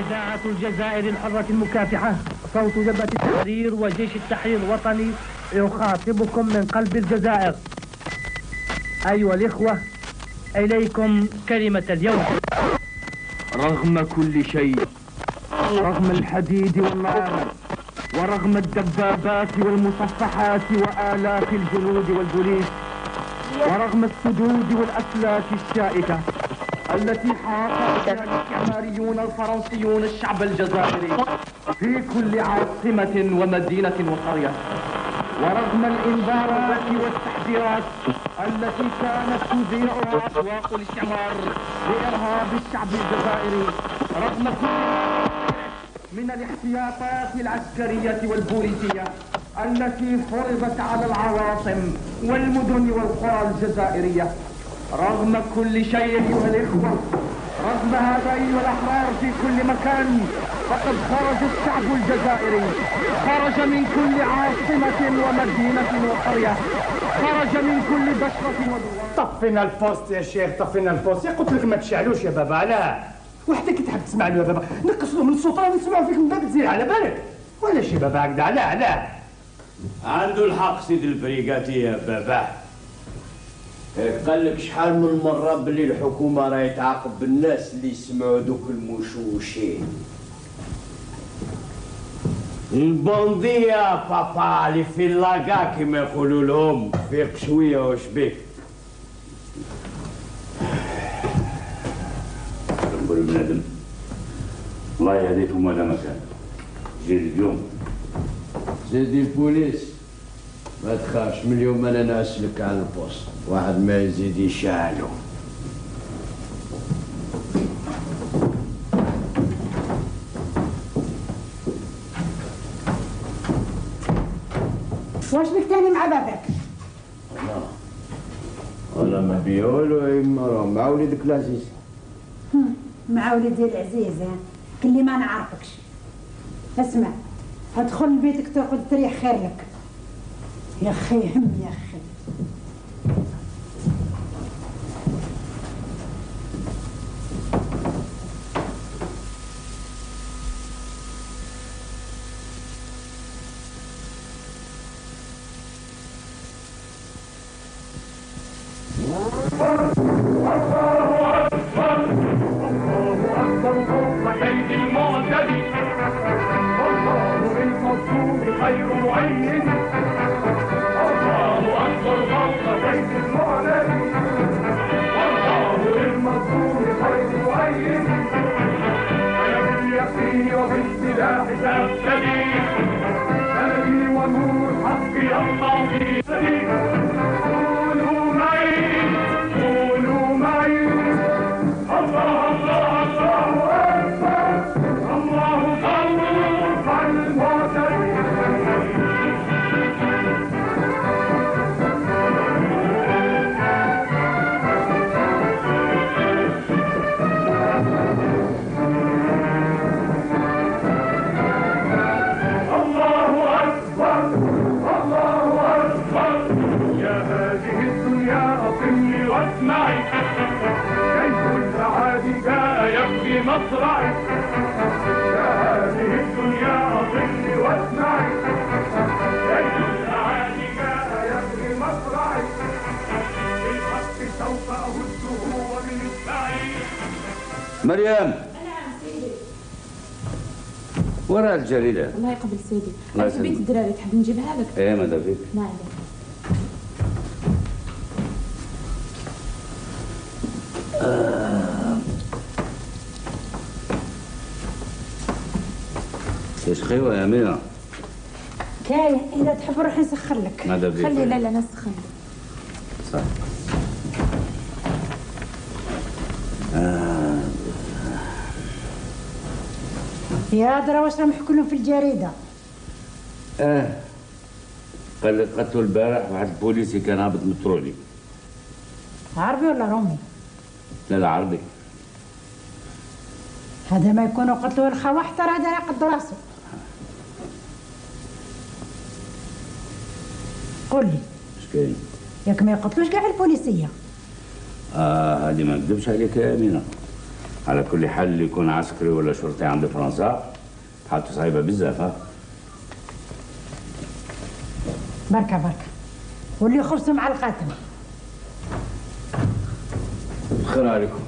إذاعة الجزائر الحرة المكافحة، صوت جبهة التحرير وجيش التحرير الوطني يخاطبكم من قلب الجزائر. أيها الإخوة، إليكم كلمة اليوم. رغم كل شيء، رغم الحديد والنار، ورغم الدبابات والمصفحات وآلاف الجنود والبوليس، ورغم السدود والأسلاك الشائكة التي حاصرت الاستعماريون الفرنسيون الشعب الجزائري في كل عاصمة ومدينة وقرية، ورغم الإنذارات والتحذيرات التي كانت تذيعها أسواق الاستعمار لإرهاب الشعب الجزائري، رغم كل من الاحتياطات العسكرية والبوليسية التي فرضت على العواصم والمدن والقرى الجزائرية، رغم كل شيء أيها الإخوة، رغم هذا أيها الأحرار في كل مكان، فقد خرج الشعب الجزائري، خرج من كل عاصمة ومدينة وقرية، خرج من كل بشرة ودوار. طفينا البوست يا شيخ، طفينا البوست. قلت لك ما تشعلوش يا بابا. لا وحدك تحب تسمع له يا بابا، نقصوا من الصوت راه نسمعوا فيك من باب تزيد على بالك. ولا شي بابا هكذا. لا عنده الحق سيد البريغاتي يا بابا. قال لك شحال من مرة باللي الحكومة راهي تعاقب بالناس اللي يسمعوا دوك المشوشين. البوندية بابا اللي في اللاكا كيما يقولوا لهم، فيق شوية واش بيك؟ نقول بنادم الله يهديكم ولا مكان. جيت اليوم سيدي البوليس ما تخافش، من اليوم انا ناسلك على البوست، واحد ما يزيد يشعلو. واش بك تاني مع باباك؟ انا ما بيقولوا يما مع وليدك العزيز. مع وليدي العزيز كلي ما نعرفكش. اسمع، ادخل لبيتك تاخذ تريح خير لك. يا اخي هم يا اخي. مريم. نعم سيدي. ورا الجريدة. الله يقبل سيدي. أنا في بيت الدراري، تحب نجيبها لك؟ إيه ماذا فيك؟ نعم. ايش خيوة يا أميرة؟ كاين، إذا تحب روح نسخر لك. ماذا فيك؟ خلي لا نسخن. صح. يا درا واش راهم يحكوا لهم في الجريدة؟ قال لك قتلوا البارح واحد البوليسي كان هابط مترولي. عربي ولا رومي؟ لا عربي. هذا ما يكونوا قتلوا الخوا حتى راه داير يقد راسو. قول لي اش كاين؟ ياك ما يقتلوش كاع البوليسية. هذه ما نكذبش عليك يا أمينة، على كل حال اللي يكون عسكري ولا شرطي عند فرنسا حالته صعيبه بزاف. ها بركه بركه، واللي يخلصوا مع القاتل. خير عليكم.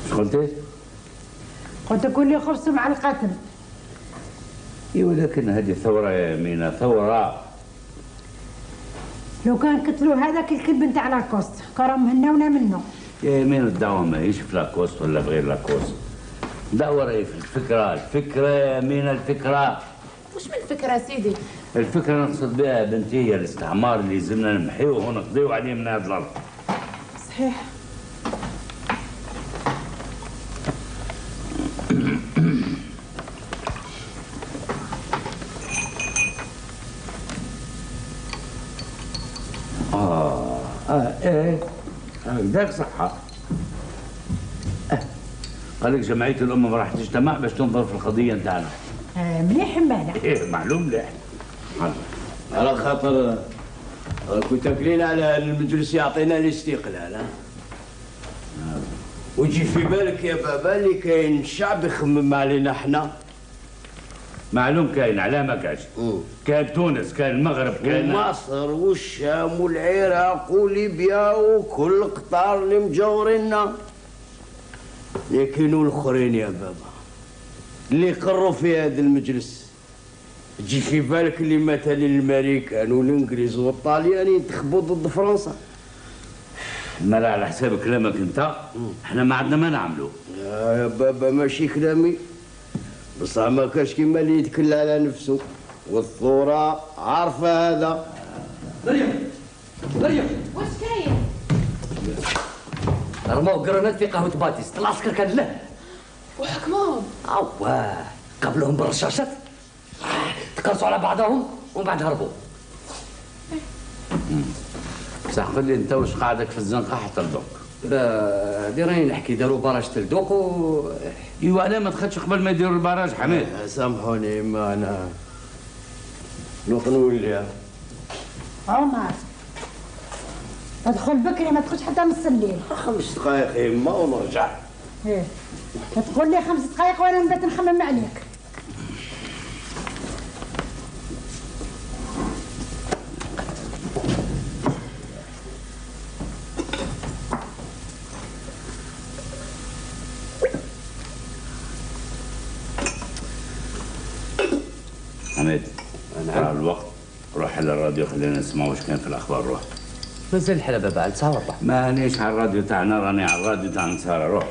شو قلتي؟ قلت لك واللي يخلصوا مع القاتل. اي ولكن هذه ثوره يا يمينه، ثوره. لو كان قتلوا هذاك الكلب نتاع لاكوست كرم هنونا منه. يا يمين الدعوه ماهيش في لاكوست ولا بغير لاكوست، الدعوه راهي في الفكره، الفكره يا يمين الفكره. وش من فكرة سيدي؟ الفكره نقصد بها بنتي هي الاستعمار اللي لازمنا نمحيوه ونقضيو عليه من هذا الارض. صحيح. ايه هكذاك صحة. قال لك جمعية الأمم راح تجتمع باش تنظر في القضية نتاعنا. مليح مبالغ. ايه معلوم مليح. على خاطر كنت تاكلين على المجلس يعطينا الاستقلال. ها ويجي في بالك يا بابا اللي كاين شعب يخمم علينا احنا. معلوم كاين، على ما كاش. كان تونس، كان المغرب، كان مصر والشام والعراق وليبيا وكل قطار اللي مجاورينا. لكن الاخرين يا بابا اللي قروا في هذا المجلس تجي في بالك اللي مثلا الامريكان والانجليز والطاليان ينتخبوا ضد فرنسا. ما على حساب كلامك انت احنا ما عندنا ما نعملوا. يا بابا ماشي كلامي، بصح ما كاش كيما اللي يتكل على نفسه، والثورة عارفة هذا. مريم مريم واش كاين؟ رماو قرنات في قهوة باتيست، العسكر كان له وحكموهم. اواه قبلهم بالرشاشات تكرسوا على بعضهم ومن بعد هربوا. بصح قول لي انت واش قاعدك في الزنقه حتى لدوك؟ لا هادي راني نحكي داروا باراج تلدوق و ايوا علاه ما دخلتش قبل ما يديروا البراج حميد؟ سامحوني ما انا نولي. عمر ادخل بكري ما تدخلش حتى نص الليل. 5 دقائق يما ونرجع. ايه تقول لي 5 دقائق وانا نبات نخمم عليك. حميد على الوقت روح على الراديو خلينا نسمع واش كان في الاخبار. روح. مازال الحلا بابا على 9 وربع. مانيش على الراديو تاعنا، راني على الراديو تاع نصارى. روح.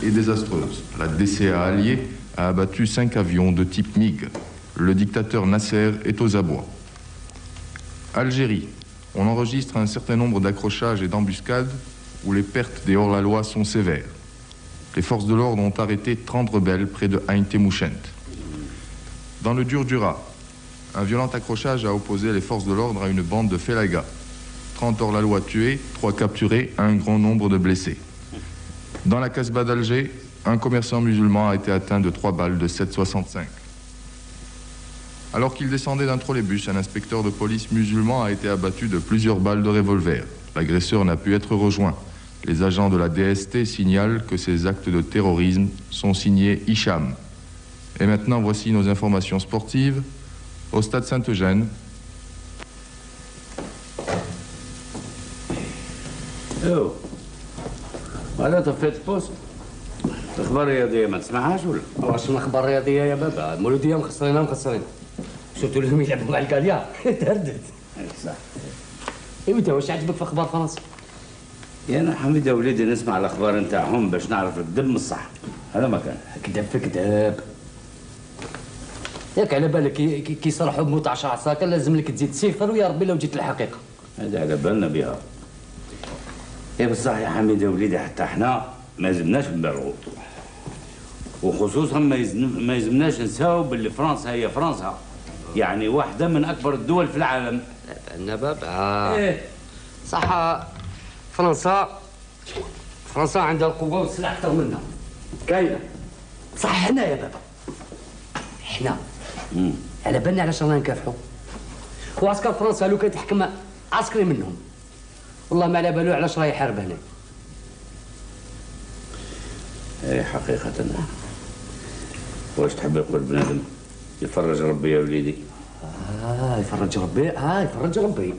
Et désastreuse. La DCA alliée a abattu 5 avions de type MiG. Le dictateur Nasser est aux abois. Algérie. On enregistre un certain nombre d'accrochages et d'embuscades où les pertes des hors-la-loi sont sévères. Les forces de l'ordre ont arrêté 30 rebelles près de Ain Temouchent. Dans le Durdura, un violent accrochage a opposé les forces de l'ordre à une bande de Felaga. 30 hors-la-loi tués, 3 capturés, un grand nombre de blessés. Dans la Casbah d'Alger, un commerçant musulman a été atteint de 3 balles de 7,65. Alors qu'il descendait d'un trolleybus, un inspecteur de police musulman a été abattu de plusieurs balles de revolver. L'agresseur n'a pu être rejoint. Les agents de la DST signalent que ces actes de terrorisme sont signés Hicham. Et maintenant, voici nos informations sportives. Au stade Saint-Eugène. ايوه هذا طفيت البوست. الاخبار الرياضيه ما تسمعهاش ولا؟ واش من اخبار رياضيه يا بابا؟ المولوديه مخسرين شفتوا لهم يلعبوا مع الكاليا تهدد. صح. ايوا واش عجبك في اخبار فرنسا؟ يا انا حميد يا وليدي نسمع الاخبار نتاعهم باش نعرف الكذب من الصح. هذا ما كان. كذاب في كذاب. ياك على بالك كي يصرحوا بموت 10 عساكر لازم لك تزيد صفر ويا ربي لو جيت الحقيقه. هذا على بالنا بها. يا بصح يا حميد يا وليدي حتى احنا ما يلزمناش نبرغوا. وخصوصا ما يلزمناش نساو باللي فرنسا هي فرنسا. يعني واحدة من أكبر الدول في العالم. عندنا بابا. ايه صح. فرنسا عندها القوة والسلاح أكثر منا. كاينة. بصح حنا يا بابا. حنا. على بالنا علاش رانا نكافحوا. وعسكر فرنسا لو كان تحكم عسكري منهم. والله ما على بالو علاش راه يحارب هنا. اي حقيقة. واش تحب يقول بنادم يفرج ربي يا وليدي؟ يفرج ربي. يفرج ربي.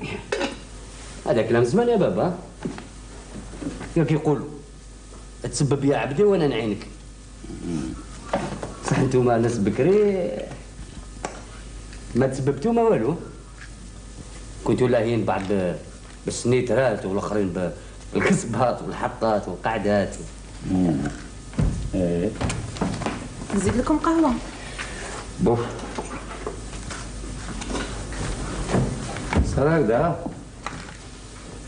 هذا كلام زمان يا بابا. ياك يقولوا تسبب يا عبدي وانا نعينك. صح انتوما ناس بكري ما تسببتوا ما والو. كنتوا لاهين بعض بالسنيترات والاخرين بالكسبات والحطات والقعدات. نزيد لكم قهوة. بوف صار هكذا.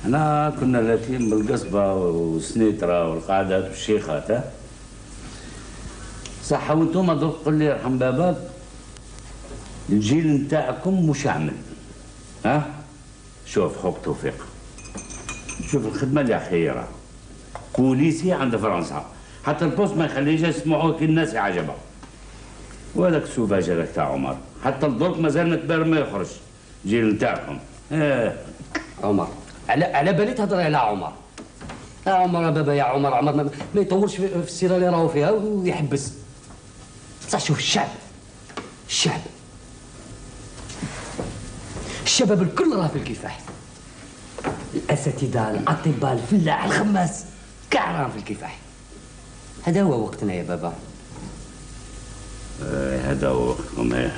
احنا كنا لاتين بالقصبة والسنيترة والقعدات والشيخات. صح وانتم درك قل لي يرحم باباك الجيل نتاعكم مش عمل. شوف خوك توفيق، شوف الخدمة اللي خيرة بوليسي عند فرنسا، حتى البوست ما يخليش يسمعوك الناس عجبها. وهذاك السوفاج هذاك تاع عمر حتى الدرك مازال متبار ما يخرج الجيل نتاعكم. عمر على بالي تهضر على عمر. عمر بابا يا عمر ما يطولش في السيره اللي راهو فيها ويحبس. بصح شوف الشباب الكل راه في الكفاح. الاساتذه الاطباء الفلاح الخماس كاع راهم في الكفاح. هذا هو وقتنا يا بابا. هذا هو وقتكم.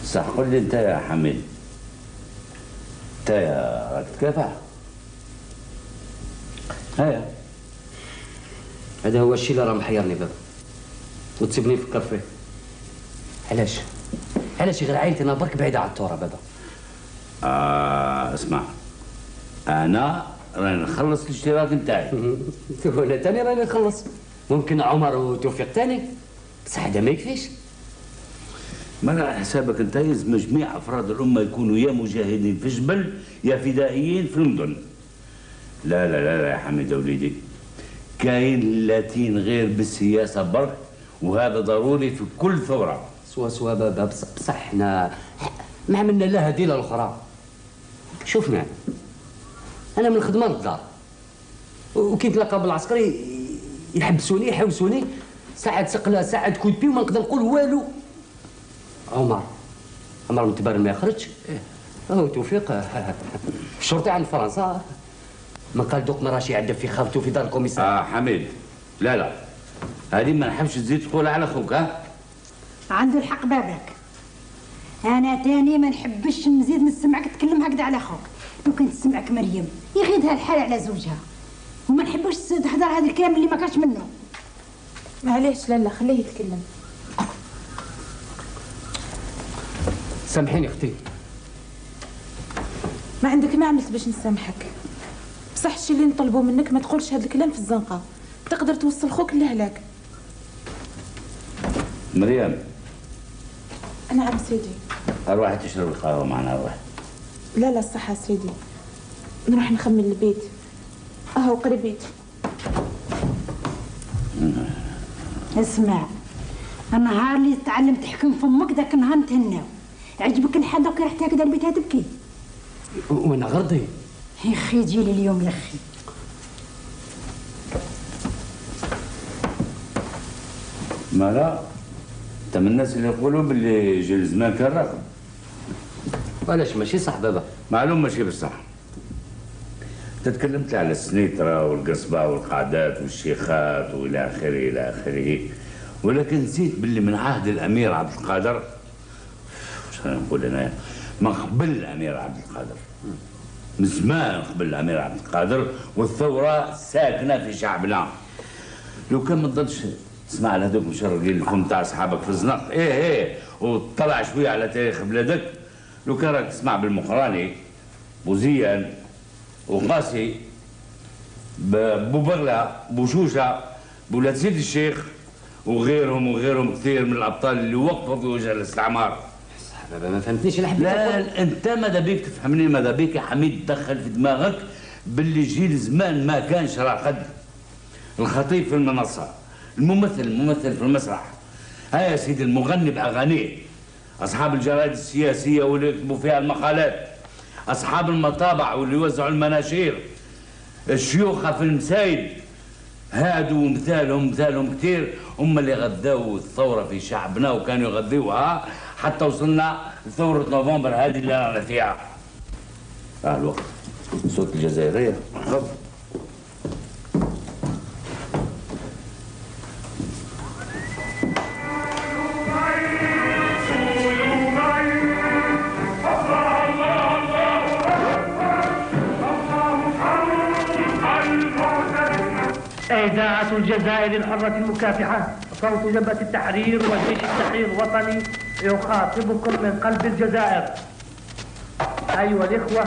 صح قل لي انت يا حميد، انت راك تكافح؟ هذا هو الشيء اللي راه محيرني بابا وتسيبني نفكر فيه. علاش غير عائلتي انا برك بعيده على الثوره بابا. اسمع، انا راني نخلص الاشتراك نتاعي. وانا تاني راني نخلص. ممكن عمر وتوفيق تاني، بصح هذا ما يكفيش. ما على حسابك انت لازم جميع افراد الامه يكونوا يا مجاهدين في الجبل يا فدائيين في المدن. لا لا لا يا حميد وليدي، كاين اللاتين غير بالسياسه برك، وهذا ضروري في كل ثوره. سوا بابا، بصح احنا ما عملنا لا هذه لا الاخرى. شوفنا انا من الخدمه للدار، وكي نتلاقى بالعسكري يحبسوني ساعات سقله ساعات كوتبي وما نقدر نقول والو. عمر متبرر ما يخرجش. هو توفيق الشرطي عند فرنسا من قال دوك ما راهش يعدل في خالته في دار الكوميسار. حميد لا هذه ما نحبش تزيد تقولها على خوك. عنده الحق باباك. انا تاني ما نحبش نزيد نسمعك تكلم هكذا على خوك. لو كان تسمعك مريم يغيدها الحال على زوجها، وما نحبوش تحضر هذا الكلام اللي ما كانش منه. معليش لالا خليه يتكلم. سامحيني اختي، ما عندك ما عملت باش نسامحك. بصح الشيء اللي نطلبه منك ما تقولش هذا الكلام في الزنقه، تقدر توصل خوك للهلاك. مريم نعم سيدي. اروح تشرب القهوه معنا. اروح. لا الصحة سيدي، نروح نخمم البيت. اهو قريبيت. اسمع، النهار اللي تعلم تحكم فمك ذاك النهار نتهناو. عجبك الحال دوك رحت هكذا البيت تبكي. وانا غرضي يا اخي جيلي اليوم يا اخي. لا انت من الناس اللي يقولوا باللي جيل الزمان كان راقب. علاش ماشي صح بابا؟ معلوم ماشي بصح. تكلمت على السنيترة والقصبة والقعدات والشيخات والى اخره الى اخره، ولكن نسيت باللي من عهد الامير عبد القادر، واش نقول انا، من قبل الامير عبد القادر، من زمان قبل الامير عبد القادر، والثورة ساكنة في شعبنا. لو كان ما تضلش تسمع على هذوك المشرقين الفم تاع اصحابك في الزنق، وتطلع شوية على تاريخ بلادك، لو كان راك تسمع بالمقراني، بوزيان، وقاسي، بوبغلا، بوشوشه، بولاد سيد الشيخ، وغيرهم كثير من الابطال اللي وقفوا في وجه الاستعمار. بابا ما فهمتنيش. لا انت ماذا بيك تفهمني، ماذا بيك يا حميد تدخل في دماغك باللي جيل زمان ما كانش راقد. الخطيب في المنصة، الممثل في المسرح، ها يا سيدي المغني بأغانيه، أصحاب الجرائد السياسية واللي يكتبوا فيها المقالات، أصحاب المطابع واللي يوزعوا المناشير، الشيوخة في المسايد، هادو مثالهم كثير، هم اللي غذاوا الثورة في شعبنا وكانوا يغذوها حتى وصلنا لثورة نوفمبر هذه اللي رانا فيها. الوقت صوت الجزائرية. تفضل. إذاعة الجزائر الحرة المكافحة، صوت جبهة التحرير وجيش التحرير الوطني يخاطبكم من قلب الجزائر. أيها الإخوة،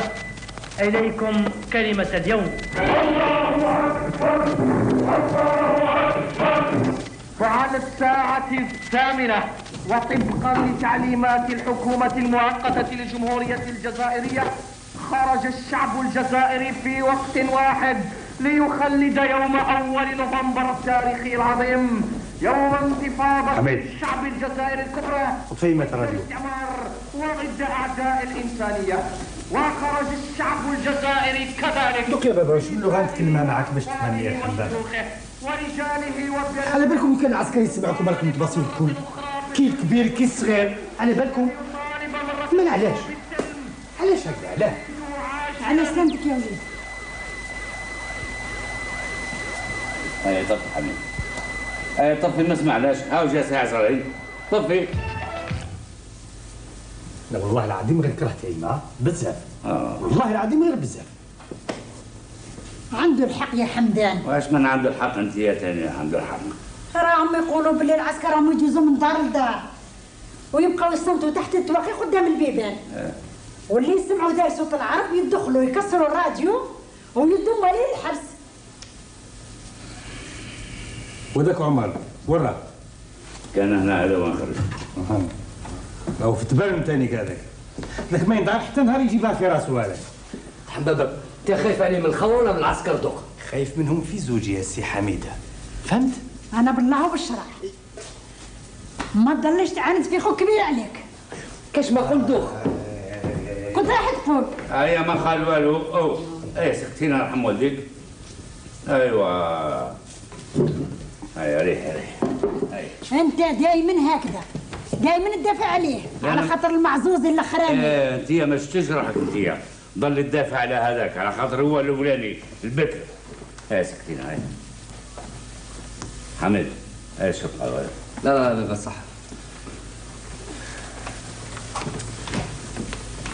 إليكم كلمة اليوم. الله أكبر، الله أكبر. وعلى الساعة 8 وطبقا لتعليمات الحكومة المؤقتة للجمهورية الجزائرية، خرج الشعب الجزائري في وقت واحد ليخلد يوم 1 نوفمبر التاريخي العظيم، يوم انتفاضة الشعب الجزائري الكبرى ضد الاستعمار وضد أعداء الإنسانية. وخرج الشعب الجزائري كذلك. دوك يا بابا شو اللغة نتكلمها معك باش تفهمني يا حمدان؟ ورجاله وبناته. على بالكم كان العسكري يسمعكم بالكم تبصوا الكل، كي الكبير كي الصغير، على بالكم؟ من علاش هكذا؟ على سلامتك يا وليد. هيا طفي حبيبي، هيا طفي ما سمعناش، هاو جا ساعة صغيرين، طفي. لا والله العظيم غير كرهت يما بزاف. والله العظيم غير بزاف. عنده الحق يا حمدان. واش من عنده الحق انت يا تاني عنده الحق؟ راهم يقولوا باللي العسكر راهم يجوزوا من دار لدار ويبقاو يصمتوا تحت التواقي قدام البيبان. واللي يسمعوا دار صوت العرب يدخلوا يكسروا الراديو ويدوا موالين الحبس. وذاك عمر ورا كان هنا هذا وين خرج؟ راهو في تبرم تاني كذاك، ذاك ما ينضعف حتى نهار يجيبها في راسو هذاك. حبابك انت خايف عليه من الخور ولا من العسكر دوك؟ خايف منهم في زوج يا سي حميده، فهمت؟ انا بالله وبالشرع ما تضلش تعاند في خوك كبير عليك. كاش ما قلت دوك كنت راح تقول هيا ما خال والو. او اي سكتينا رحم والديك. ايوا هيا ريح انت دايما هكذا، دايما تدافع عليه على خاطر المعزوز الاخراني. انت ما شفتيش روحك انت ضل تدافع على هذاك على خاطر هو الاولاني البكر. هيا سكتينا هيا حميد. هيا شوف لا صح.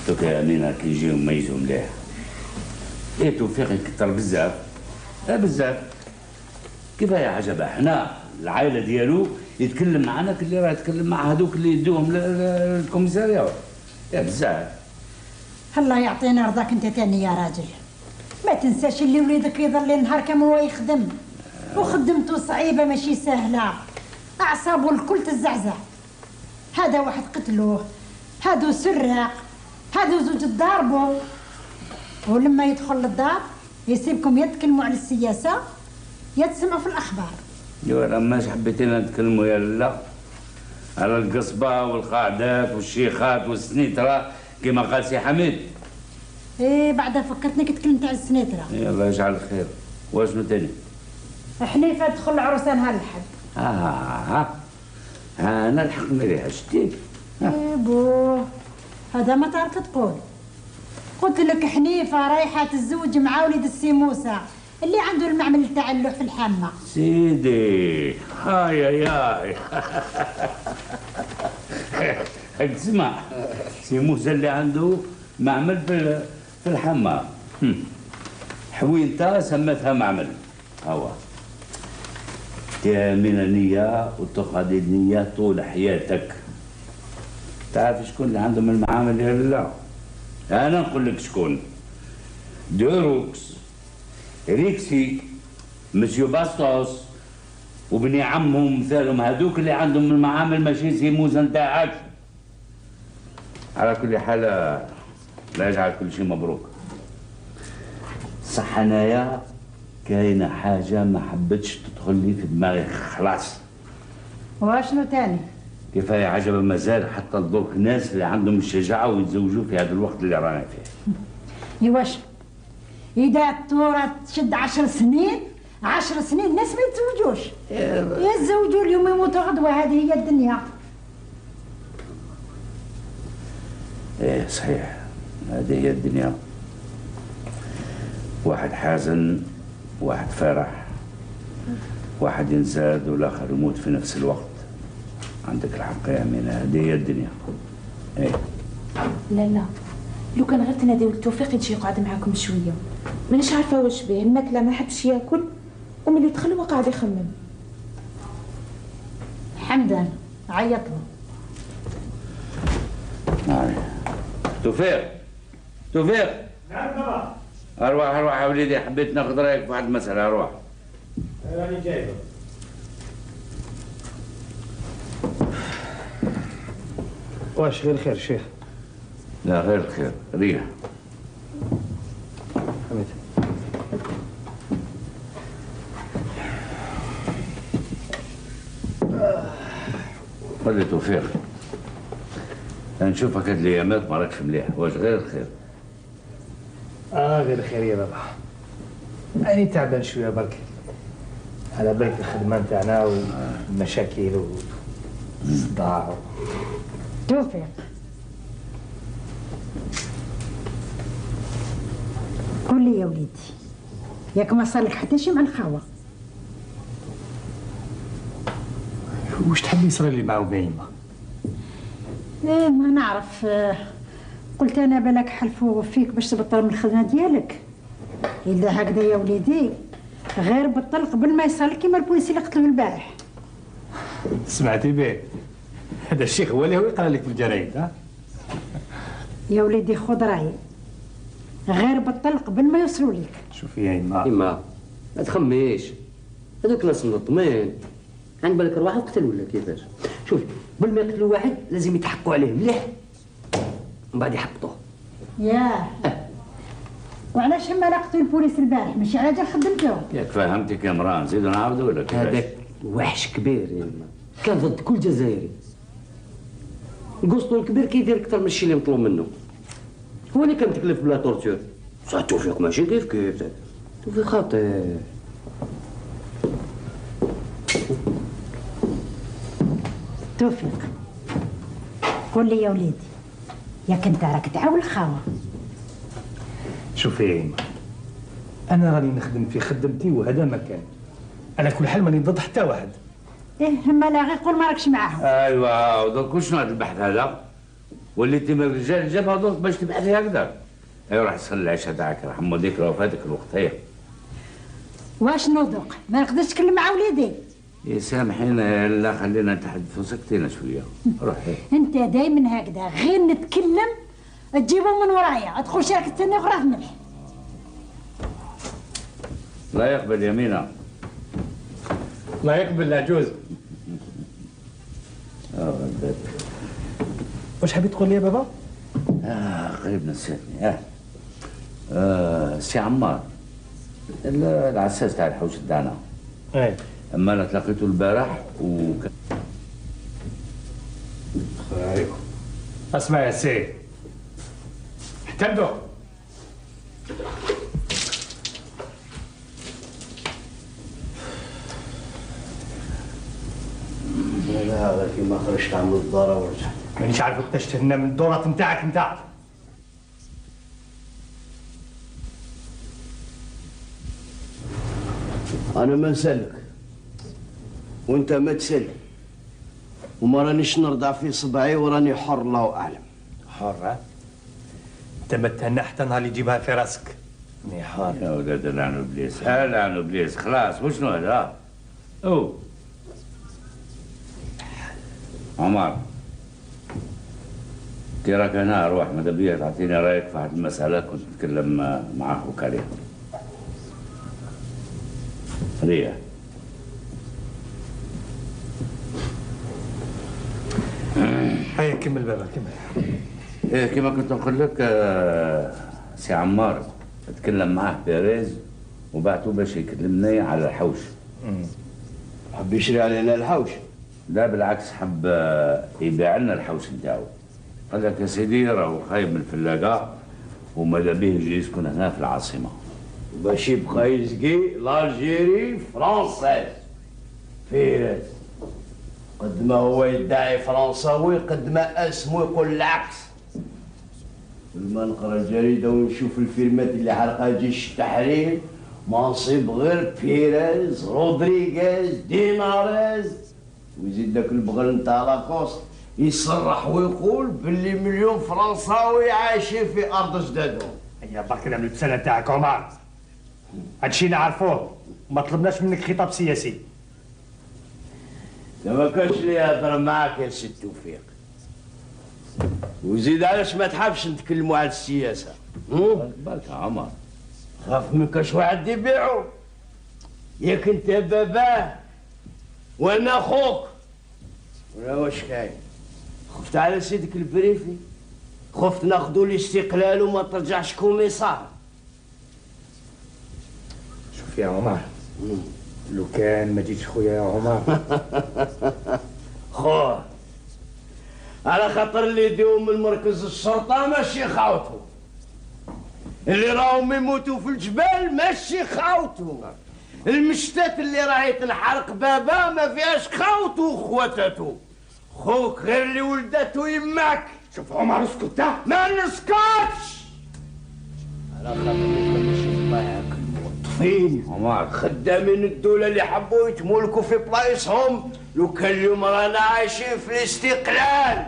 دوك يا امينه كي يجيو يميزوا مليح. ايه توفيق يكثر بزاف بزاف. كفايه عجبه احنا العائله ديالو يتكلم معنا كل اللي راه يتكلم مع هذوك اللي يدوهم للكوميساريات. يا بزاف. الله يعطينا رضاك انت تاني يا راجل. ما تنساش اللي وليدك يظل النهار كما هو يخدم، وخدمته صعيبه ماشي سهله، اعصابه الكل تزعزع. هذا واحد قتلوه، هادو سراق، هادو زوج ضاربوا، ولما يدخل للدار يسيبكم يتكلموا على السياسه يتسمعوا في الاخبار. ايوا ماش حبيتينا نتكلموا يا لا على القصبه والقاعدات والشيخات والسنيتره كما قال سي حميد. ايه بعدها فكرتني كي تكلمت على السنيتره. الله يجعل الخير. واشنو تاني؟ حنيفه تدخل العروسه نهار الحد. انا الحق ليها شتي. ايه بو هذا ما تعرف تقول. قلت لك حنيفه رايحه تتزوج مع وليد السي موسى اللي عنده المعمل تاع اللوح في الحامه. سيدي هاي تسمع سي موسى اللي عنده معمل في الحمام. حوينتها سمتها معمل. هو من النية وتقعد النية طول حياتك. تعرف شكون اللي عندهم المعامل يا لا؟ أنا نقول لك شكون. دوروكس، ريكسي، مسيو باستوس، وبني عمهم مثالهم هذوك اللي عندهم المعامل ماشي سي موسى نتاعك. على كل حال لا يجعل كل شيء مبروك. صح انايا كاينه حاجه ما حبتش تدخل لي في دماغي خلاص. واشنو تاني؟ كفايه عجبا مازال حتى لدرك الناس اللي عندهم الشجاعه ويتزوجوا في هذا الوقت اللي رانا فيه. ايواش اذا التورة تشد 10 سنين 10 سنين الناس ما يتزوجوش. يتزوجوا اليوم يموتوا غدوه، هذه هي الدنيا. ايه صحيح، هذه هي الدنيا. واحد حازن، واحد فرح، واحد ينزاد والاخر يموت في نفس الوقت. عندك الحق يا أمينة، هذه هي الدنيا. ايه لا لا، لو كان غير تناديو لتوفيق يجي يقعد معاكم شويه. مانيش عارفه واش بيه، الماكله ما حبش ياكل وملي دخل هو قاعد يخمم. حمدان عيط له. توفيق توفيق. نعم بابا. اروح يا وليدي، حبيت ناخذ رايك في واحد المساله. اروح. راني جايبه. واش غير خير شيخ؟ لا غير الخير، ريح. حميد. قل لي توفيق، نشوفك هاد الايامات ما راكش مليح، واش غير الخير؟ غير خير يا بابا. أنا تعبان شويه برك، على بالك الخدمه نتاعنا والمشاكل والصداع. توفيق، قول لي يا وليدي، ياك ما صار لك حتى شي مع الخاوه؟ واش تحب يصير لي مع أميمة؟ ايه ما نعرف. قلت انا بالك حلفوا فيك باش تبطل من الخدمه ديالك. اذا هكذا يا وليدي غير بطل قبل ما يصير كيما البوليسي اللي قتلوه البارح. سمعتي به؟ هذا الشيخ هو اللي يقرا لك في الجرايد. ها يا وليدي خذ رايي، غير بطل قبل ما يوصلوا لك. شوفي يا إما ما تخميش، هذوك ناس منظمين. عند بالك رواح قتل ولا كيفاش؟ شوف، قبل ما يقتلوا واحد لازم يتحققوا عليه مليح ومن بعد يحبطوه. ياه وعلاش ما لقيتوا البوليس البارح؟ ماشي على جال خدمتوه. ياك فهمتك يا مران، نزيدو نعاودو ولا كيفاش؟ هذاك وحش كبير يا ما، كان ضد كل جزائري. القسطو الكبير كيدير اكثر من الشيء اللي مطلوب منه. هو اللي كان تكلف بلا تورتور. صح توفيق ماشي كيف توفيق خاطئ. توفيق، قول لي يا وليدي، ياك انت راك تعاون الخاوه؟ شوفي يا إما، أنا راني نخدم في خدمتي وهذا مكان. على كل حال ماني ضد حتى واحد. ايه اما لا غير قول ما راكش معاهم. ايوا ودرك شنو هذا البحث هذا؟ وليتي من الرجال جابها درك باش تبحثي هكذا. ايوا روح صلي العشاء تاعك، رحم والديك راه فاتك الوقت. هيا واش نوضق؟ ما نقدرش نتكلم مع وليدي. يا سامحينا، لا خلينا نتحدثوا سكتينا شويه. روح هيا. انت دايما هكذا، غير نتكلم تجيبهم من ورايا، ادخل شارك تاني غراه ملح. لا يقبل يمينه. لا يقبل العجوز. غلبت. واش حبيت تقول لي يا بابا؟ قريب نسيتني. سي عمار، العساس تاع الحوش تاعنا. ايه اما انا تلاقيته البارح اسمع يا سي، احتمدوا. لا هذا كيما خرجت عن الدار ورجعت. مانيش عارف وقتاش تهنا من الدورات نتاعك انت. انا ما نسالك وانت ما تسالني، وما رانيش نرضع في صبعي وراني حر الله اعلم. حر؟ انت ما تهنى حتى نهار اللي يجيبها في راسك. راني حار. يا ولاد لعن ابليس، لعن ابليس. خلاص وشنو هذا؟ او عمر، كي راك هنا روح ماذا بيا تعطيني رايك في واحد المسألة كنت نتكلم مع اخوك عليها. ريا هيا كمل بابا كمل. ايه كما كنت نقول لك سي عمار، تكلم معاه بيريز وبعته باش يكلمني على الحوش. حب يشري علينا الحوش؟ لا بالعكس، حب يبيع لنا الحوش نتاعو. قال لك يا سيدي راهو خايب من الفلاقه وماذا به يجي يسكن هنا في العاصمه. باش يبقى يسقي لالجيري فرنساز. فيرز قد ما هو يدعي فرنساوي قد ما اسمه يقول العكس. كل ما نقرا الجريده ونشوف الفيلمات اللي حرقها جيش التحرير منصب غير بيريز رودريغيز ديناريز، ويزيد داك البغل نتاع لاكوست يصرح ويقول باللي مليون فرنساوي عايشين في ارض جدادهم. هيا برك من البساله تاعك عمر، هادشي نعرفوه وما طلبناش منك خطاب سياسي. ما كانش لي يهضر معاك يا سي توفيق، وزيد علاش ما تحبش نتكلموا على السياسه؟ بالك يا عمر خاف من كاش واحد يبيعو، ياك انت باباه وانا اخوك ولا واش كاين؟ خفت على سيدك البريفي، خفت ناخذوا الاستقلال وما ترجعش كوميسار. شوف يا عمر، لو كان ما جيتش خويا يا عمر. خوه على خاطر اللي يديو من مركز الشرطه ماشي خاوتو، اللي راهم يموتوا في الجبال ماشي خاوتو، المشتات اللي راهي تنحرق بابا ما فيهاش خاوتو وخواتاتو، خوك غير اللي ولداتو يماك. شوف عمر اسكت، ما نسكتش على خاطر ماشي الله ياكل موظفين عمر خدامين الدوله اللي حبوا يتملكوا في بلايصهم. لو كان اليوم رانا عايشين في الاستقلال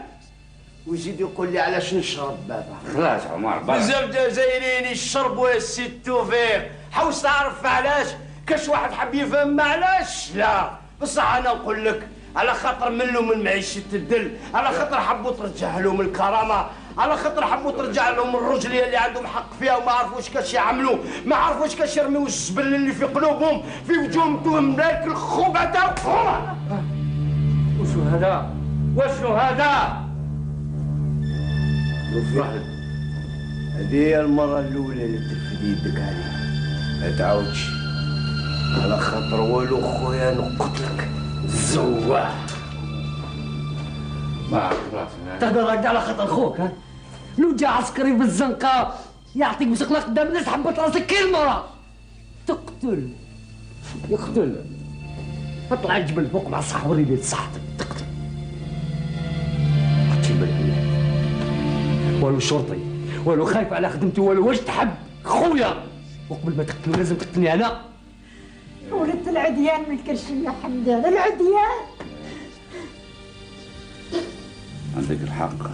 ويزيد يقول لي علاش نشرب بابا. خلاص عمر بزاف جزائريين يشربوا يا سي توفيق، حوس تعرف علاش؟ كاش واحد حب يفهم علاش؟ لا بصح انا نقول لك على خاطر ملوا من معيشه الدل، على خاطر حبوا ترجع لهم الكرامه، على خاطر حبوا ترجع لهم الرجليه اللي عندهم حق فيها وما عرفوش كاش يعملوا، ما عرفوش كاش يرميوا الزبل اللي في قلوبهم في وجوههم توهم ذاك الخوبه تاعهم. وشو هذا؟ وشو هذا؟ هذه هي المرة الأولى اللي ترفد يدك عليها، ما تعاودش على خاطر والو خويا نقتلك زواح. ما خلاص تهدر هكذا على خاطر خوك؟ ها؟ لو جا عسكري بالزنقة يعطيك بسقلة قدام الناس حبت راسك كلمة تقتل، يقتل. اطلع الجبل فوق مع الصح وريني صحتك تقتل. حكي بالك والو شرطي والو خايف على خدمتي والو واش تحب خويا، وقبل ما تقتلني لازم تقتلني انا. ولدت العديان من كل شيء يا حمدان، العديان. عندك الحق،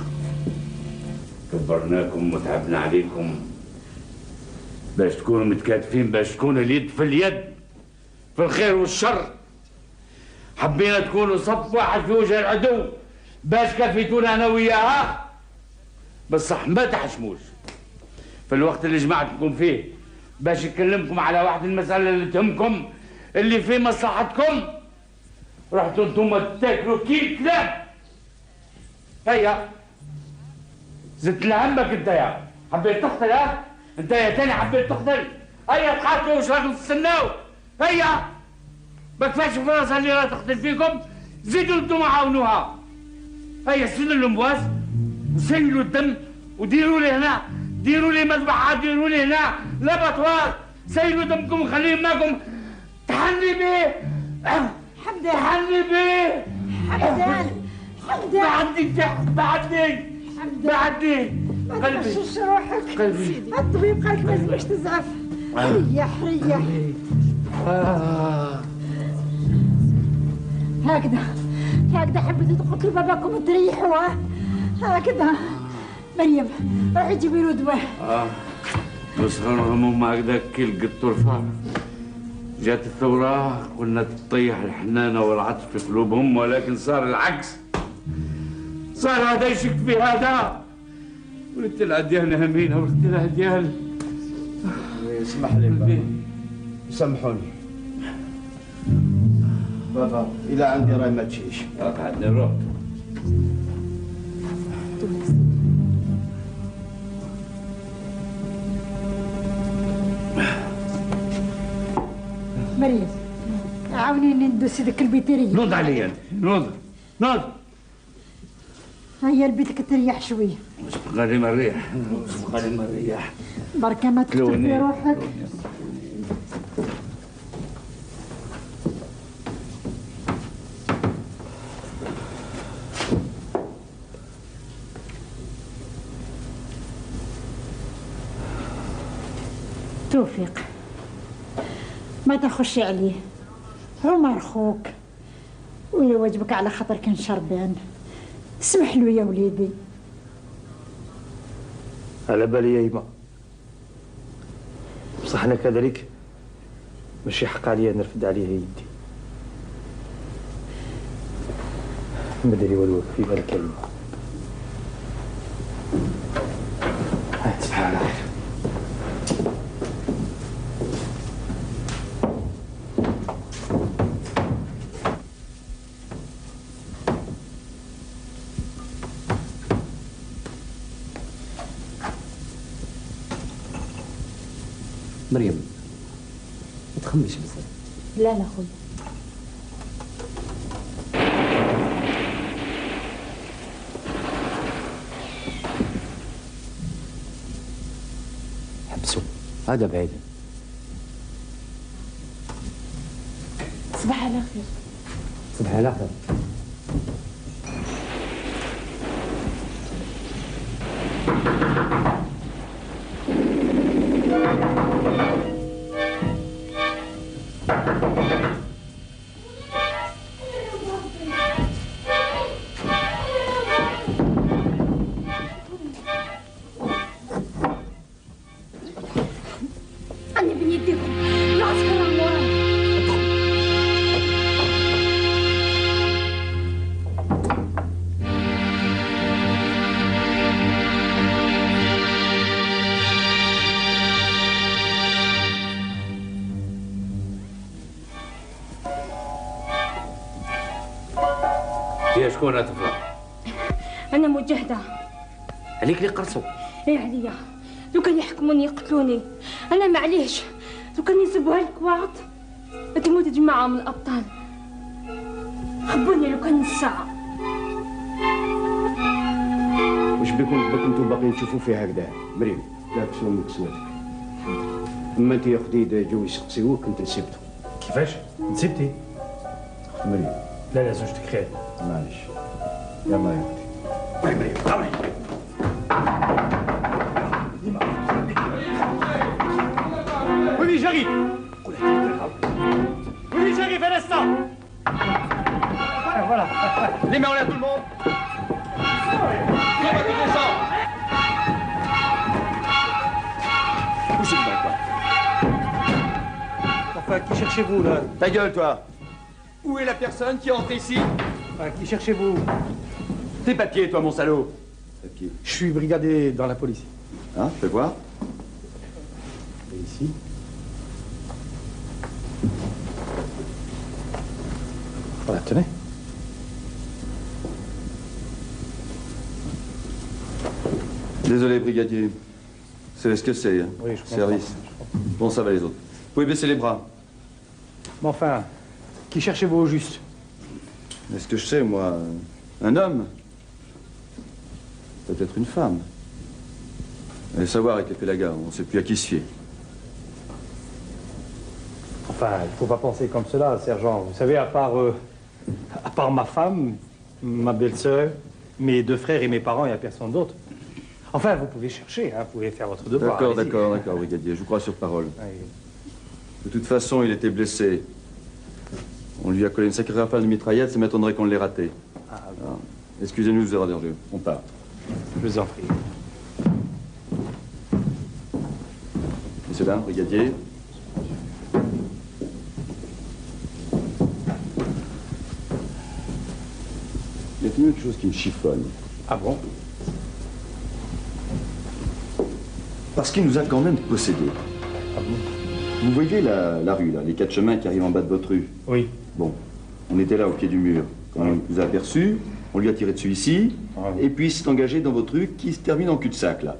كبرناكم وتعبنا عليكم باش تكونوا متكاتفين، باش تكون اليد في اليد في الخير والشر. حبينا تكونوا صف واحد في وجه العدو باش كفيتونا انا وياها، بصح ما تحشموش في الوقت اللي جمعتكم فيه باش نكلمكم على واحد المسألة اللي تهمكم اللي في مصلحتكم، رحتوا انتم تاكلوا كيف كلاب. هيا زدت لهمك انت يا حبيت تقتل، ها انت يا تاني حبيت تقتل. هيا تقاتلوا وش راكم تستناو؟ هيا ما كفاش فرصة اللي راح تقتل فيكم، زيدوا انتم عاونوها. هيا سيلوا الامواس وسيلوا الدم وديروا لي هنا، ديروا لي مذبحة، ديروا لي هنا لاباتوار، سيلوا دمكم وخليه معكم. تحني بيه حمدان، تحني بيه حمدان، حمدان، بعدني تحت، بعدني بعدني ما تغشش روحك. قلبي الطبيب قالك ما لازمكش تزعف. ريح ريح. هكذا حبيتوا تقتلوا باباكم وتريحوا؟ هكذا. مريم روحي جيبي له دواء. بس غنهم هكذا كي لقيتوا الفار جات الثورة، قلنا تطيح الحنانة والعطف في قلوبهم، ولكن صار العكس، صار هذا يشك في هذا. ولدت العديان همينة، ولدت العديان. اسمح لي بابا، سامحوني بابا، إلى عندي راي ما تجيش. قعدني روح. مريم عاونيني ندوس هذيك البيتيريه. نوض عليا انت، نوض. هيا لبيتك تريح شويه. غادي ما نريح. بركه ما تكتب في روحك. توفيق ما تخشي عليه، عمر خوك ويواجبك على خاطر كان شربان، اسمح له يا وليدي. على بالي يا إيما، بصح أنا كذلك ماشي حق عليا نرفد عليه يدي. ما داري والو في بالك يا إيما. تصبح على خير. مريم ما تخمش بزاف. لا خويا. حبسوا هذا بعيد. صباح على خير. صباح على خير. هي شكون يا طفلة؟ أنا مجهدة. عليك اللي قرصوا. إيه عليا، لو كان يحكموني يقتلوني، أنا معليش، لو كان يسبوها الكواط تموت جماعة من الأبطال. خبوني لو كان الساعة. واش بكم انتم باقيين تشوفوا فيها هكذا؟ مريم لا كسوا من كسوتك. اما انت يا خديجه جاو يسقسيوك انت نسيبتو. كيفاش؟ نسيبتي؟ مريم لا زوجتك خير. معلش يلا يا اختي. مريم طلعي. Oui, j'arrive. Oui, j'arrive à l'instant. Voilà. Les mains en l'air tout le monde. Comment tu descends? Où c'est que toi? Enfin, qui cherchez-vous là? Ta gueule, toi. Où est la personne qui entre ici? Qui cherchez-vous? Tes papiers, toi, mon salaud. Papiers. Je suis brigadé dans la police. Hein, fais voir. Et ici? Voilà, tenez. Désolé, brigadier. C'est ce que c'est, hein. Oui, je comprends. Service. Bon, ça va les autres. Vous pouvez baisser les bras. Mais enfin, qui cherchez-vous au juste? Est-ce que je sais, moi, un homme? Peut-être une femme. Allez savoir avec l'effet Lagarde, on ne sait plus à qui se fier. Enfin, il ne faut pas penser comme cela, sergent. Vous savez, à part ma femme, ma belle-sœur, mes deux frères et mes parents, il n'y a personne d'autre. Enfin, vous pouvez chercher, hein, vous pouvez faire votre devoir. D'accord, brigadier, je vous crois sur parole. Oui. De toute façon, il était blessé. On lui a collé une sacrée rafale de mitraillette, ça m'étonnerait qu'on l'ait raté. Ah, Alors, excusez-nous de vous avoir dérangé. On part. Je vous en prie. Messieurs, dames, brigadier. Il y a quelque chose qui me chiffonne. Ah bon? Parce qu'il nous a quand même possédés. Ah bon? Vous voyez la rue, là, les 4 chemins qui arrivent en bas de votre rue? Oui. Bon, on était là au pied du mur. Quand on nous a aperçus, on lui a tiré dessus ici, et puis il s'est engagé dans votre rue qui se termine en cul-de-sac, là.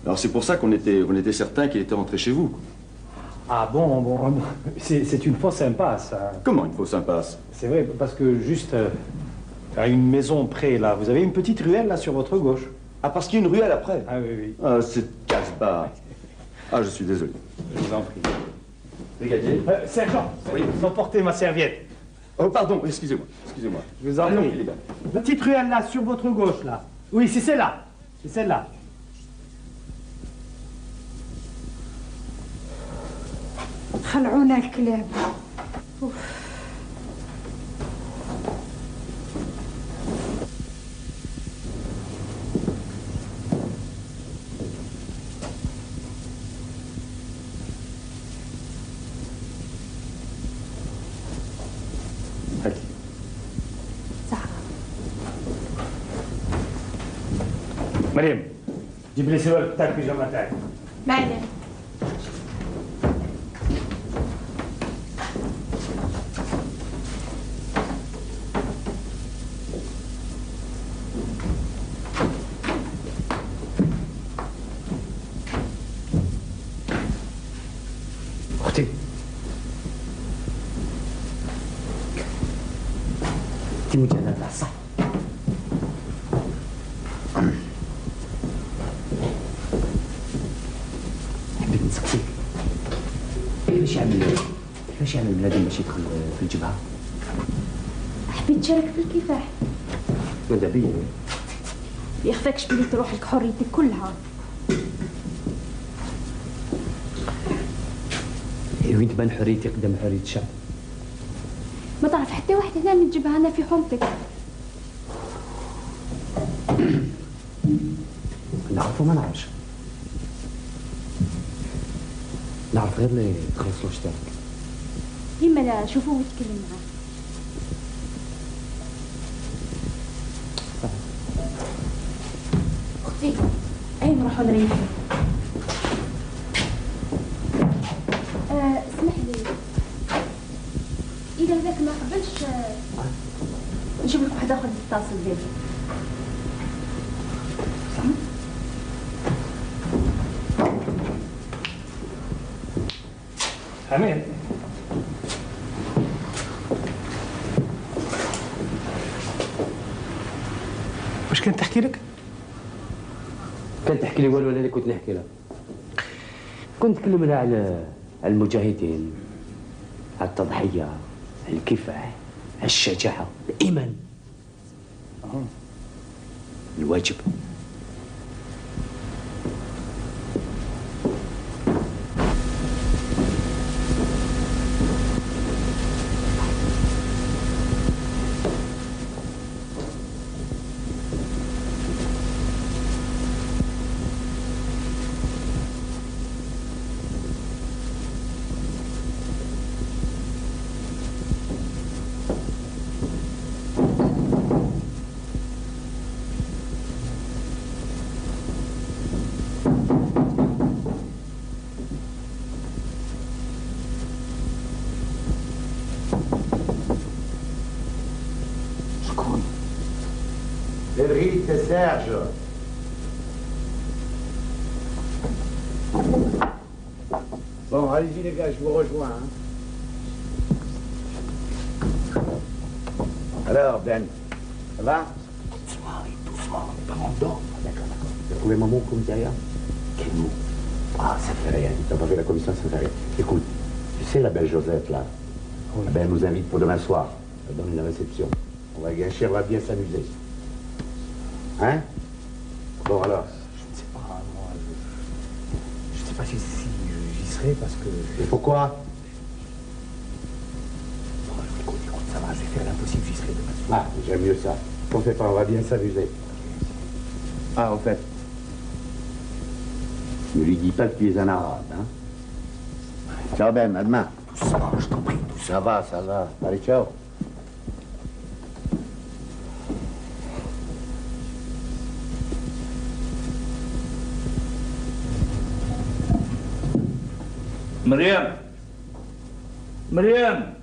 Alors c'est pour ça qu'on était certain qu'il était rentré chez vous. Ah bon, c'est une fausse impasse. Hein. Comment une fausse impasse? C'est vrai, parce que juste à une maison près, là, vous avez une petite ruelle, là, sur votre gauche. Ah, parce qu'il y a une ruelle après? Ah oui. Ah, c'est casse-barre. Ah, je suis désolé. Je vous en prie. Brigadier? Sergent, oui. Emportez ma serviette. Oh, pardon, excusez-moi. Je vous en prie. La petite ruelle, là, sur votre gauche, là. Oui, c'est celle-là. C'est celle-là. خلعونا الكلاب. مريم جيب لي سوالف تاعك البيجامه تاعك. معلم. اختي انت مجهزه على الصح. حبيت نسقسيك كيفاش يعمل بنادم باش يدخل في الجبهه؟ حبيت تشارك في الكفاح. ماذا بيا؟ يخفاكش بلي تروح لك حريتك كلها. وين تبان حريتي قدام حريه الشعب؟ ما تعرف حتى واحد هنا من الجبهه انا في حومتك. نعرف وما نعرفش. نعرف غير اللي تخلص له اشتراك. يما لا شوفوه ويتكلم معاه. اختي اين نروحوا نريحوا؟ اسمح لي اذا ذاك ما قبلش نجيب لك واحد اخر تتصل بيه. حميد واش كانت تحكي لك؟ كانت تحكي لي والو، انا اللي كنت نحكي لها. كنت نتكلم لها على المجاهدين، على التضحيه، على الكفاح، على الشجاعه، الايمان، الواجب. Vite, Serge. Bon, allez-y les gars, je vous rejoins. Hein. Alors, Ben, ça va? Doucement, pas en dehors. D'accord. Tu as trouvé mon mot commissariat? Quel mot? Ah, ça fait rien. Tu n'as pas fait la commission, ça fait rien. Écoute, tu sais la belle Josette, là? Oui. Ben, elle nous invite pour demain soir. Elle donne une réception. On va gâcher, on va bien s'amuser. Hein? Bon, alors? Je ne sais pas, moi, je ne sais pas si j'y serai parce que... Et pourquoi? Oh, écoute, ça va, je vais faire l'impossible, j'y serai demain soir. Ah, j'aime mieux ça. T'en fais pas, on va bien s'amuser. Ah, en fait, ne lui dis pas que tu es un arabe, hein? Ciao, Ben, à demain. Doucement, je t'en prie, doucement. Ça va. Allez, ciao. مريم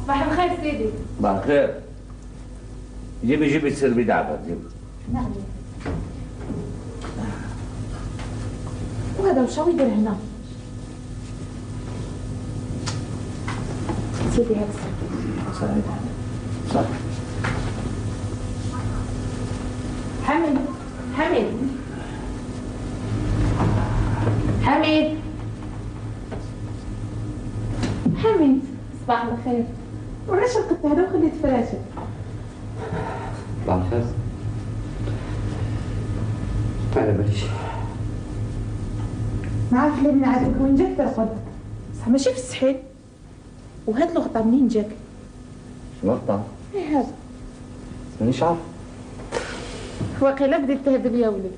صباح الخير سيدي. صباح الخير. جيبي السربي دعبة جيبي. وهذا وش يدير هنا؟ سيدي هذا سعيد صح. حميد حميد حميد حميد صباح الخير. وعلاش رقدت هذا وخليت فراشك؟ صباح الخير. ما على باليش. ما عارف ليه نعاتك وين جاك ترقد؟ صح ماشي في السحيل. وهاد الغطا منين جاك؟ الغطا؟ ايه هذا. مانيش عارف. واقيلا بديت تهدب يا ولد.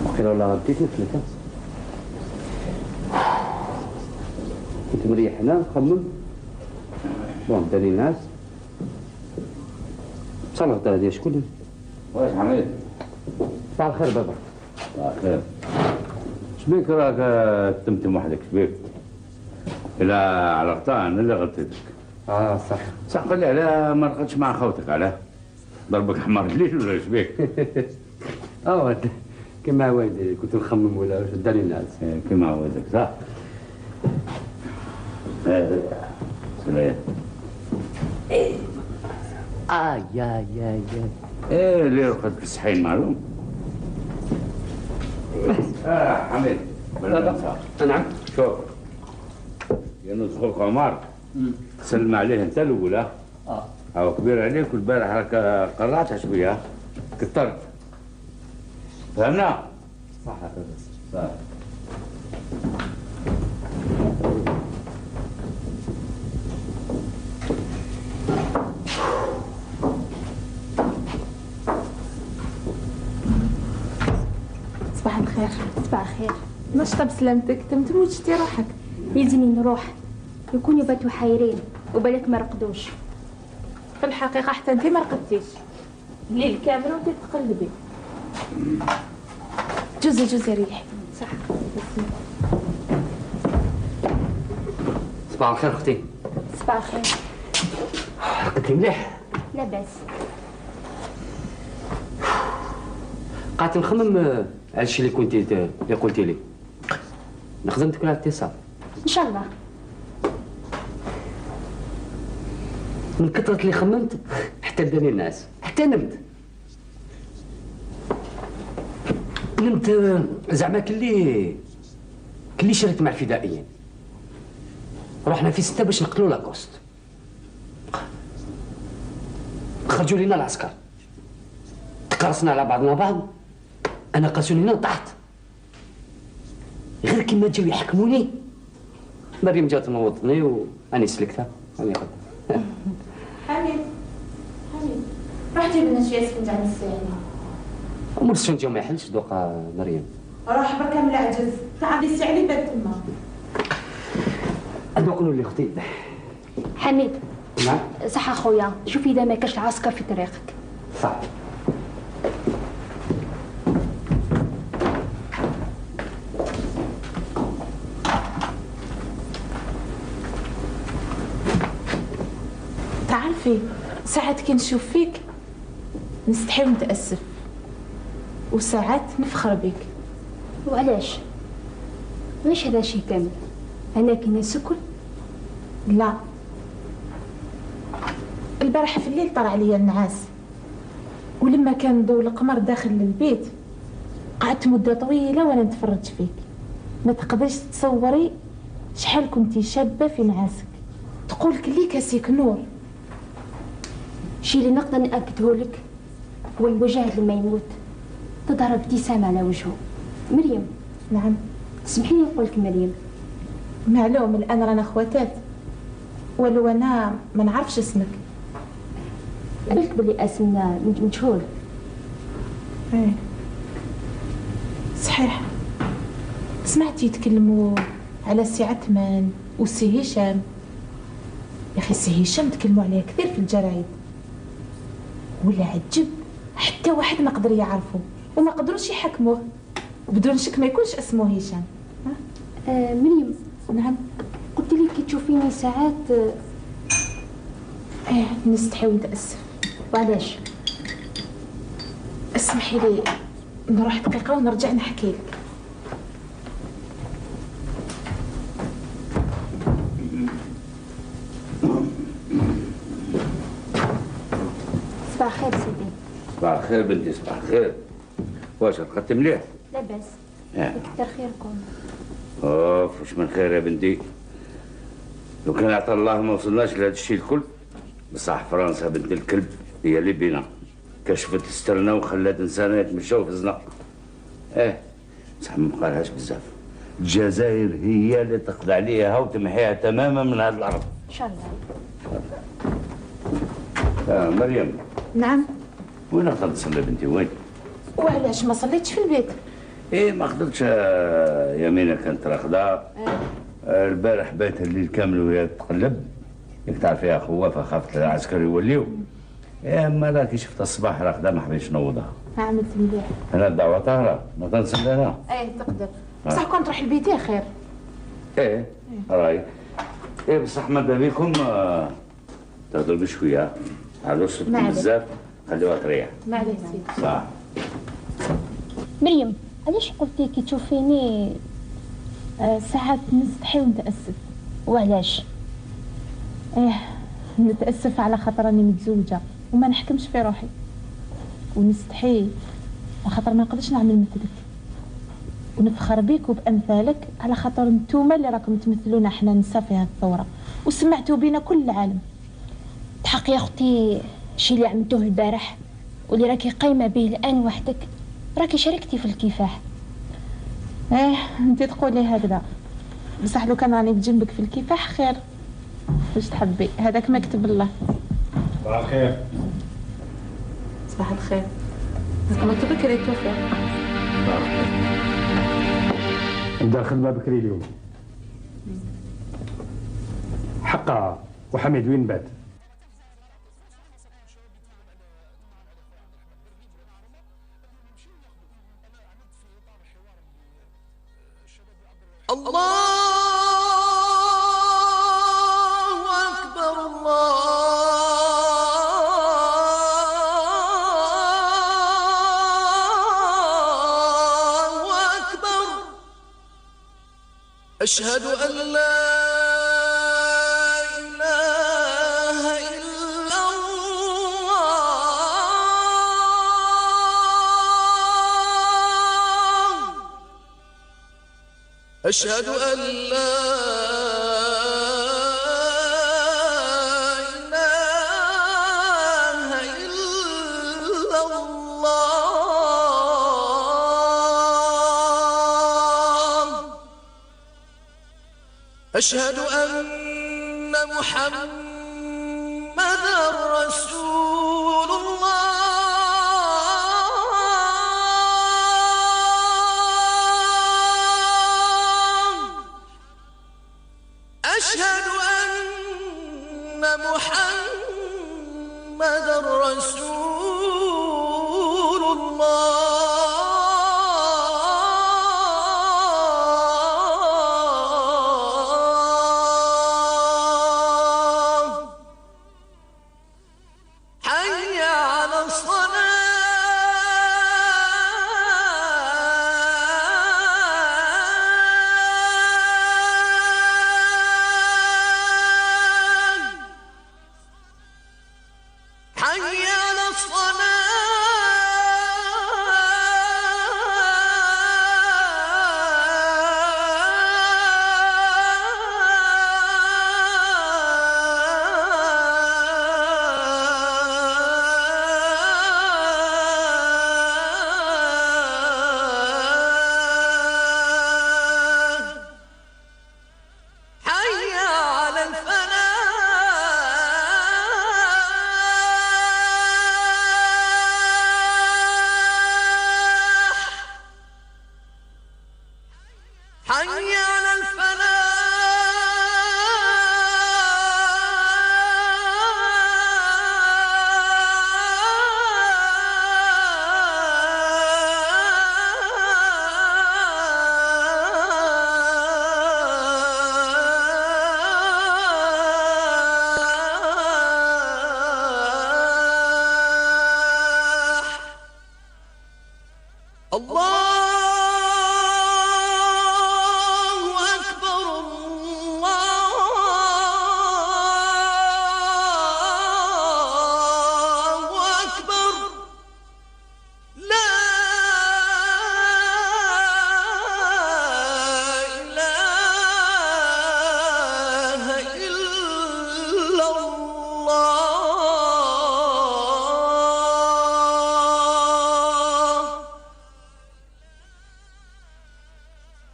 واقيلا والله بديت نفلت. كنت مريح هنا نخمم. بون داني الناس. بصح الغدا هادي شكون؟ واش حميد؟ صباح الخير بابا. صباح الخير. شبيك راك تمتم وحدك شبيك؟ إلا على غطاء أنا اللي غطيتك. صح. صح قل لي علاه ما رقدتش مع خوتك علاه؟ ضربك حمار الليل ولا شبيك؟ كيما والدي كنت نخمم ولا واش داني الناس. كيما والدك صح؟ سلام. يا ايه اللي رقد في الصحين معلوم. حميد نعم. شوف يونس خوك عمر سلم عليه انت الاولى. هو كبير عليك والبارح راك قرعتها شويه كثرت. فهمنا؟ صح. صباح الخير. صباح الخير. نشطة بسلامتك، تمتم وتشتي روحك. يلزمني نروح، يكونوا باتوا حايرين وبالك ما رقدوش. في الحقيقة حتى انت ما رقدتيش الليل كامل وانت تقلبي. جوزي ريحي. صح. صباح الخير اختي. صباح الخير. رقدتي مليح؟ لا باس. قعدت نخمم على الشيء اللي قلتي لي. نخدم تكون على اتصال. ان شاء الله. من كثرة اللي خممت حتى داني الناس، حتى نمت زعما كلي شريت مع الفدائيين. رحنا في 6 باش نقتلوا لاكوست. خرجوا لينا العسكر. تكرسنا على بعض. انا قاسوني هنا طحت. غير كيما جاو يحكموني مريم جات نوضني واني سلكتها اني غدا. حميد روح جيب لنا شويه سكنت عند الساعه. امور السنجه ما يحلش دوقا مريم. روح بركه من العجز تعدي الساعه اللي بات تما. ادوق نولي اختي. حميد. نعم. صح اخويا، شوف اذا ما كاش العسكر في طريقك. صح. تعرفي ساعات كي نشوف فيك نستحي ونتأسف وساعات نفخر بك. وعلاش؟ مش هذا شيء كامل. انا كي نسكر؟ لا، البارحة في الليل طلع عليا النعاس ولما كان ضوء القمر داخل البيت قعدت مدة طويلة وانا نتفرج فيك. ما تقدرش تصوري شحال كنتي شابة في نعاسك، تقول كلي كاسيك نور. الشيء اللي نقدر نأكده لك هو المجاهد لما يموت تظهر ابتسامة على وجهه. مريم. نعم. اسمحي لي نقول لك مريم. معلوم الآن رانا خواتات ولو أنا ما نعرفش اسمك. قلت بلي اسمنا مجهول. ايه صحيح. سمعتي يتكلموا على سي عثمان وسي هشام. يا اخي سي هشام تكلموا عليه كثير في الجرايد ولا عجب حتى واحد ما قدر يعرفه وما قدروش يحكموه بدون شك ما يكونش اسمه هشام. مريم. نعم. قلت لي كي تشوفيني ساعات نستحي ونتأسف. وعلاش؟ اسمحي لي نروح دقيقة ونرجع نحكي لك. صباح الخير سيدي. صباح الخير بنتي، صباح الخير. واش رقدت مليح؟ لاباس. كتر خيركم. اوف وش من خير يا بنتي. لو كان عطا الله ما وصلناش لهذا الشيء الكل. بصح فرنسا بنت الكلب هي اللي بينا كشفت سترنا وخلات انسان يتمشاو في الزنقه. بصح ما بقالهاش بزاف. الجزائر هي اللي تقضي عليها وتمحيها تماما من هذه الارض. ان شاء الله. مريم. نعم. وين خلت تصلي بنتي وين؟ وعلاش ما صليتش في البيت؟ ما خدتش. يمينة كانت راقده. البارح بات الليل كامل وهي تقلب. ياك تعرفيها خوافه خافت العسكري يوليو. اما راكي شفتها الصباح راقده ما حبيتش نوضها. عملت مليح. انا الدعوه طاهره ما تنسى انا. تقدر. بصح كون تروح البيت خير. راي. بصح ماذا بيكم تهضروا بشويه على وسط بزاف خليوها تريح. معليش سيدي. صح. مريم علاش قلتي كي تشوفيني ساعات نستحي ونتأسف؟ وعلاش؟ نتأسف على خاطر راني متزوجة وما نحكمش في روحي، ونستحي على خاطر ما نقدرش نعمل مثلك، ونفخر بيك وبأمثالك على خاطر نتوما اللي راكم تمثلونا احنا نساء في هذه الثورة وسمعتوا بينا كل العالم. تحق يا اختي الشيء اللي عملتوه البارح واللي راكي قايمة به الآن وحدك، راكي شاركتي في الكفاح. انت تقولي هكذا، بصح لو كان راني بجنبك في الكفاح خير. واش تحبي؟ هذاك ما كتب الله. صباح الخير. صباح الخير. قمت بكري توفيق. نبدا الخدمه بكري اليوم. حقا. وحميد وين بات؟ الله أكبر الله أكبر. أشهد أن لا إله إلا الله. أشهد أن لا إله إلا الله. أشهد أن محمدًا رسول الله.